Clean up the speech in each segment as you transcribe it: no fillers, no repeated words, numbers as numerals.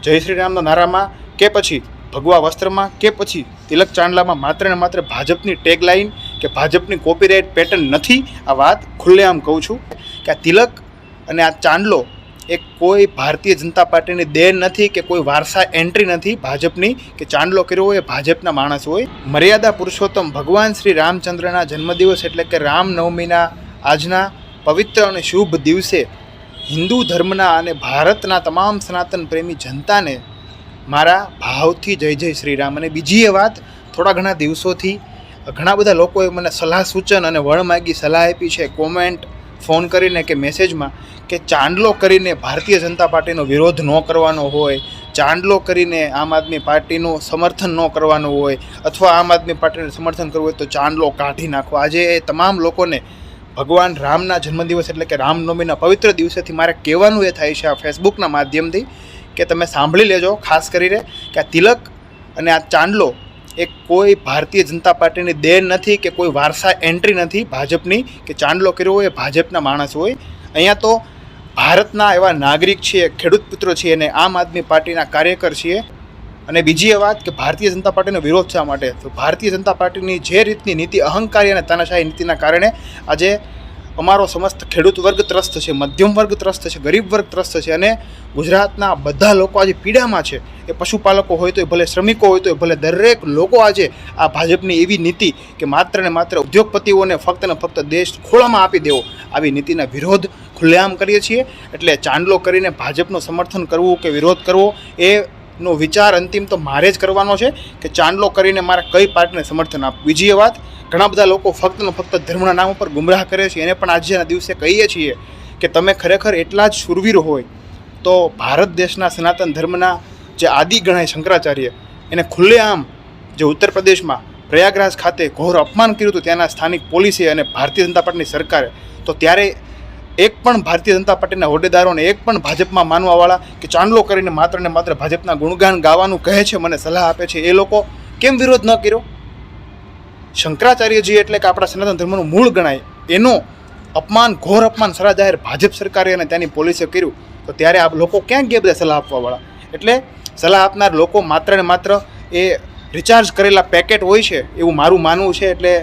જય શ્રી રામના નારામાં કે પછી ભગવા વસ્ત્રમાં કે પછી તિલક ચાંદલામાં માત્ર ને માત્ર ભાજપની ટેગલાઇન કે ભાજપની કોપીરાઇટ પેટર્ન નથી। આ વાત ખુલ્લેઆમ કહું છું કે આ તિલક અને આ ચાંદલો એ કોઈ ભારતીય જનતા પાર્ટીની દેન નથી કે કોઈ વારસા એન્ટ્રી નથી ભાજપની કે ચાંદલો કર્યો હોય એ ભાજપના માણસ હોય। મર્યાદા પુરુષોત્તમ ભગવાન શ્રી રામચંદ્રના જન્મદિવસ એટલે કે રામનવમીના આજના પવિત્ર અને શુભ દિવસે હિન્દુ ધર્મના અને ભારતના તમામ સનાતન પ્રેમી જનતાને મારા ભાવથી જય જય શ્રી રામ। અને બીજી એ વાત, થોડા ઘણા દિવસોથી ઘણા બધા લોકોએ મને સલાહ સૂચન અને વણમાગી સલાહ આપી છે કોમેન્ટ, ફોન કરીને કે મેસેજમાં કે ચાંદલો કરીને ભારતીય જનતા પાર્ટીનો વિરોધ ન કરવાનો હોય, ચાંદલો કરીને આમ આદમી પાર્ટીનું સમર્થન ન કરવાનું હોય અથવા આમ આદમી પાર્ટીનું સમર્થન કરવું હોય તો ચાંદલો કાઢી નાખો। આજે એ તમામ લોકોને ભગવાન રામના જન્મદિવસ એટલે કે રામનવમીના પવિત્ર દિવસેથી મારે કહેવાનું એ થાય છે આ ફેસબુકના માધ્યમથી કે તમે સાંભળી લેજો ખાસ કરીને કે આ તિલક અને આ ચાંદલો એ કોઈ ભારતીય જનતા પાર્ટીની દેન નથી કે કોઈ વારસા એન્ટ્રી નથી ભાજપની કે ચાંદલો કર્યો હોય એ ભાજપના માણસ હોય। અહીંયા તો ભારતના એવા નાગરિક છીએ, ખેડૂત પુત્રો છીએ અને આમ આદમી પાર્ટીના કાર્યકર છીએ। અને બીજી એ વાત કે ભારતીય જનતા પાર્ટીનો વિરોધ શા માટે? તો ભારતીય જનતા પાર્ટીની જે રીતની નીતિ અહંકારી અને તાનાશાહી નીતિના કારણે આજે અમારો સમસ્ત ખેડૂત વર્ગ ત્રસ્ત છે, મધ્યમ વર્ગ ત્રસ્ત છે, ગરીબ વર્ગ ત્રસ્ત છે અને ગુજરાતના બધા લોકો આજે પીડામાં છે। એ પશુપાલકો હોય તો ભલે, શ્રમિકો હોય તો ભલે, દરેક લોકો આજે આ ભાજપની એવી નીતિ કે માત્ર ને માત્ર ઉદ્યોગપતિઓને ફક્ત ને ફક્ત દેશ ખોળામાં આપી દેવો આવી નીતિના વિરોધ ખુલ્લેઆમ કરીએ છીએ। એટલે ચાંદલો કરીને ભાજપનું સમર્થન કરવું કે વિરોધ કરવો એનો વિચાર અંતિમ તો મારે જ કરવાનો છે કે ચાંદલો કરીને મારે કઈ પાર્ટીને સમર્થન આપવું। બીજી એ વાત, ઘણા બધા લોકો ફક્ત ને ફક્ત ધર્મના નામ ઉપર ગુમરાહ કરે છે, એને પણ આજના દિવસે કહીએ છીએ કે તમે ખરેખર એટલા જ શૂરવીર હોય તો ભારત દેશના સનાતન ધર્મના જે આદિ ગણાય શંકરાચાર્ય, એને ખુલ્લેઆમ જે ઉત્તર પ્રદેશમાં પ્રયાગરાજ ખાતે ઘોર અપમાન કર્યું હતું ત્યાંના સ્થાનિક પોલીસે અને ભારતીય જનતા પાર્ટીની સરકારે, તો ત્યારે એક પણ ભારતીય જનતા પાર્ટીના હોદ્દેદારોને, એક પણ ભાજપમાં માનવાવાળા કે ચાંદલો કરીને માત્ર ને માત્ર ભાજપના ગુણગાન ગાવાનું કહે છે, મને સલાહ આપે છે, એ લોકો કેમ વિરોધ ન કર્યો? શંકરાચાર્યજી એટલે કે આપણા સનાતન ધર્મનું મૂળ ગણાય, એનું અપમાન, ઘોર અપમાન સરા જાહેર ભાજપ સરકારે અને ત્યાંની પોલીસે કર્યું, તો ત્યારે આ લોકો ક્યાં ગયા બધા સલાહ આપવાવાળા? એટલે સલાહ આપનાર લોકો માત્ર ને માત્ર એ રિચાર્જ કરેલા પેકેટ હોય છે એવું મારું માનવું છે। એટલે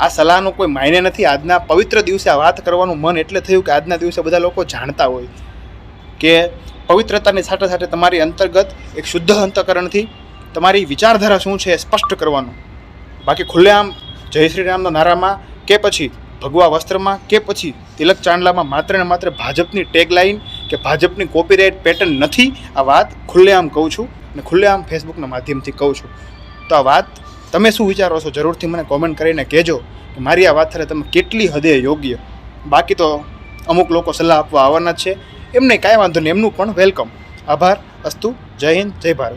આ સલાહનો કોઈ માયને નથી। આજના પવિત્ર દિવસે આ વાત કરવાનું મન એટલે થયું કે આજના દિવસે બધા લોકો જાણતા હોય કે પવિત્રતાની સાથે સાથે તમારી અંતર્ગત એક શુદ્ધ અંતઃકરણથી તમારી વિચારધારા શું છે એ સ્પષ્ટ કરવાનું। બાકી ખુલ્લેઆમ જય શ્રી રામના નારામાં કે પછી ભગવા વસ્ત્રમાં કે પછી તિલક ચાંદલામાં માત્ર ને માત્ર ભાજપની ટેગલાઇન કે ભાજપની કોપીરાઇટ પેટર્ન નથી। આ વાત ખુલ્લેઆમ કહું છું અને ખુલ્લેઆમ ફેસબુકના માધ્યમથી કહું છું। તો આ વાત તમે શું વિચારો છો જરૂરથી મને કોમેન્ટ કરીને કહેજો કે મારી આ વાત સાથે તમે કેટલી હદે યોગ્ય। બાકી તો અમુક લોકો સલાહ આપવા આવવાના જ છે, એમને કાંઈ વાંધો નહીં, એમનું પણ વેલકમ। આભાર, અસ્તુ, જય હિન્દ, જય ભારત।